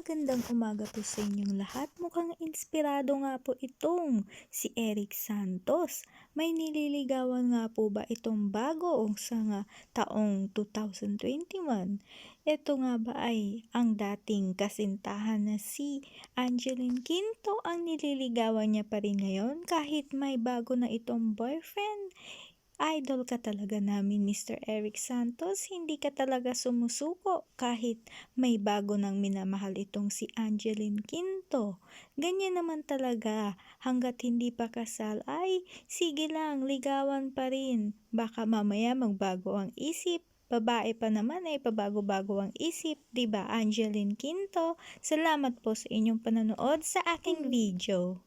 Magandang umaga po sa inyong lahat. Mukhang inspirado nga po itong si Eric Santos. May nililigawan nga po ba itong bago sa taong 2021? Ito nga ba ay ang dating kasintahan na si Angeline Quinto ang nililigawan niya pa rin ngayon kahit may bago na itong boyfriend? Idol ka talaga namin, Mr. Eric Santos. Hindi ka talaga sumusuko kahit may bago nang minamahal itong si Angeline Quinto. Ganyan naman talaga. Hanggat hindi pa kasal ay sige lang, ligawan pa rin. Baka mamaya magbago ang isip. Babae pa naman ay pabago-bago ang isip, 'di ba, Angeline Quinto? Salamat po sa inyong panonood sa aking video.